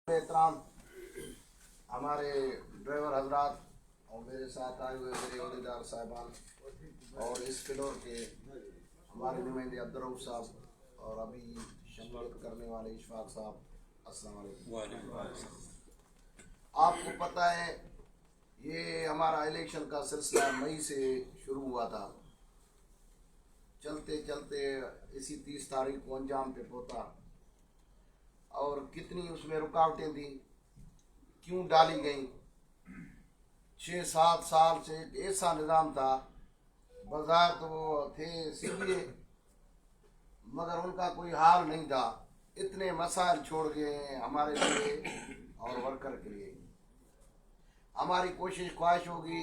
एहतराम हमारे ड्राइवर हजरात और मेरे साथ आए हुए मेरे अहदेदार साहबान और इस फ्लोर के हमारे नुमाइंदे अब्दुर्रऊफ साहब और अभी शमूलियत करने वाले इशफाक साहब, अस्सलाम वालेकुम। आपको पता है ये हमारा इलेक्शन का सिलसिला मई से शुरू हुआ था, चलते चलते इसी 30 तारीख को अंजाम पे पहुंचा और कितनी उसमें रुकावटें थी, क्यों डाली गई। 6-7 साल से एक ऐसा निज़ाम था, बाजार तो वो थे सीधे मगर उनका कोई हाल नहीं था। इतने मसाइल छोड़ गए हमारे लिए और वर्कर के लिए। हमारी कोशिश ख्वाहिश होगी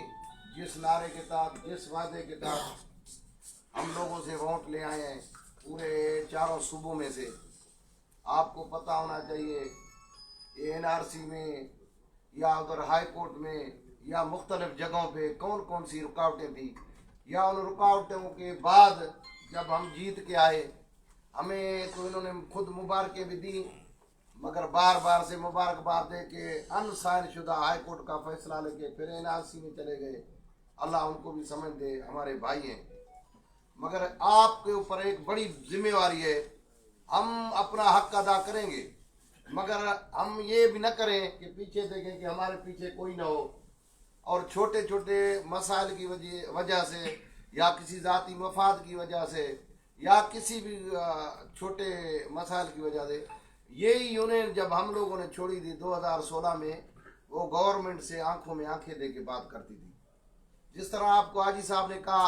जिस नारे के तहत, जिस वादे के तहत हम लोगों से वोट ले आए हैं पूरे चारों सूबों में से, आपको पता होना चाहिए ये एनआरसी में या उधर हाई कोर्ट में या मुख्तलिफ जगहों पे कौन कौन सी रुकावटें थी, या उन रुकावटों के बाद जब हम जीत के आए हमें तो इन्होंने खुद मुबारकें भी दी, मगर बार बार से मुबारकबाद दे के अनसाइन शुदा हाई कोर्ट का फैसला लेके फिर एनआरसी में चले गए। अल्लाह उनको भी समझ दे, हमारे भाई हैं। मगर आपके ऊपर एक बड़ी जिम्मेवारी है, हम अपना हक अदा करेंगे मगर हम ये भी न करें कि पीछे देखें कि हमारे पीछे कोई ना हो और छोटे छोटे मसाइल की वजह से या किसी ज़ाती मफाद की वजह से या किसी भी छोटे मसाइल की वजह से यही यूनियन जब हम लोगों ने छोड़ी थी 2016 में, वो गवर्नमेंट से आंखों में आंखें दे के बात करती थी। जिस तरह आपको हाजी साहब ने कहा,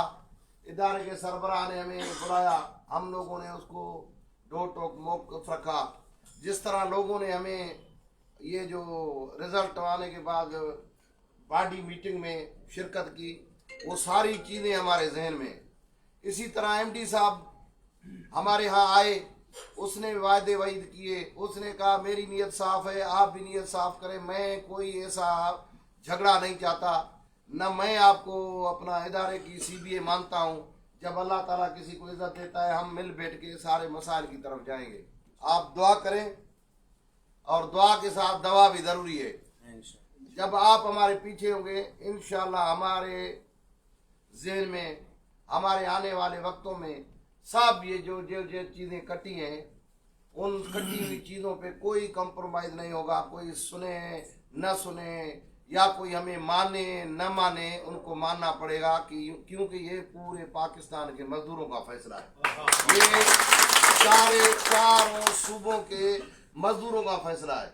इदारे के सरबराह ने हमें बुलाया, हम लोगों ने उसको दो टोक मौक़िफ़ रखा। जिस तरह लोगों ने हमें ये जो रिज़ल्ट आने के बाद बॉडी मीटिंग में शिरकत की, वो सारी चीज़ें हमारे जहन में। इसी तरह एमडी साहब हमारे यहाँ आए, उसने वायदे वईद किए, उसने कहा मेरी नीयत साफ़ है, आप भी नीयत साफ़ करें, मैं कोई ऐसा झगड़ा नहीं चाहता, न मैं आपको अपना इदारे की CBA मानता हूँ। जब अल्लाह ताला किसी को इज्जत देता है हम मिल बैठ के सारे मसाइल की तरफ जाएंगे। आप दुआ करें और दुआ के साथ दवा भी ज़रूरी है। जब आप हमारे पीछे होंगे इंशाअल्लाह हमारे ज़हन में हमारे आने वाले वक्तों में सब ये जो चीज़ें कटी हैं उन कटी हुई चीज़ों पे कोई कंप्रोमाइज़ नहीं होगा। कोई सुने न सुने या कोई हमें माने न माने, उनको मानना पड़ेगा कि क्योंकि ये पूरे पाकिस्तान के मजदूरों का फैसला है, ये चारों सूबों के मजदूरों का फैसला है।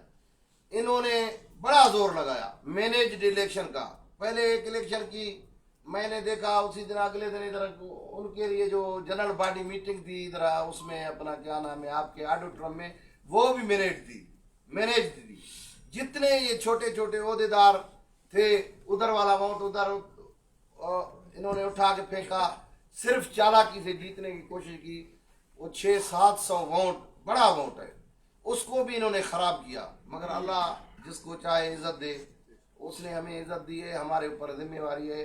इन्होंने बड़ा जोर लगाया मैनेज्ड इलेक्शन का। पहले एक इलेक्शन की मैंने देखा, उसी दिन अगले दिन इधर उनके लिए जो जनरल बॉडी मीटिंग थी इधर उसमें अपना क्या नाम है आपके ऑडिटोरियम में, वो भी मैनेज थी। जितने ये छोटे छोटे ओहदेदार थे उधर वाला वोट उधर इन्होंने उठा के फेंका, सिर्फ चालाकी से जीतने की कोशिश की। वो 600-700 वोट बड़ा वोट है, उसको भी इन्होंने ख़राब किया। मगर अल्लाह जिसको चाहे इज़्ज़त दे, उसने हमें इज़्ज़त दी है, हमारे ऊपर जिम्मेवारी है।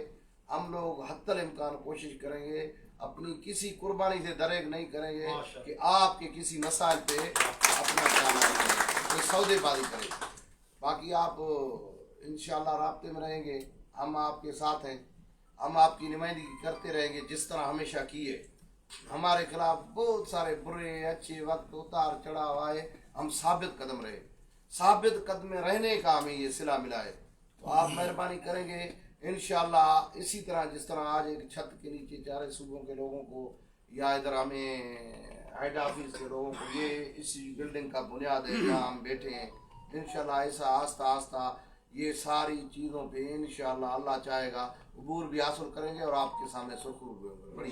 हम लोग हत्तल इम्कान कोशिश करेंगे, अपनी किसी कुर्बानी से दरेग नहीं करेंगे कि आपके किसी मसाइल पे अपना कोई सौदेबाजी करें। बाकी आप इंशाअल्लाह राब्ते में रहेंगे, हम आपके साथ हैं, हम आपकी नुमाइंदगी करते रहेंगे जिस तरह हमेशा किए। हमारे खिलाफ बहुत सारे बुरे अच्छे वक्त उतार चढ़ाव आए, हम साबित कदम रहे, साबित कदम रहने का हमें ये सिला मिला है। तो आप मेहरबानी करेंगे इंशाअल्लाह इसी तरह जिस तरह आज एक छत के नीचे चारे सूबों के लोगों को या इधर हमें हेड ऑफिस के लोगों को ये इसी बिल्डिंग का बुनियाद है जहाँ हम बैठे हैं, इंशाअल्लाह ऐसा आस्ता आस्ता ये सारी चीज़ों पे इंशाअल्लाह अल्लाह चाहेगा अबूर भी हासिल करेंगे और आपके सामने सुरखरू भी होंगे। बड़ी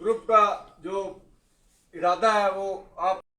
ग्रुप का जो इरादा है वो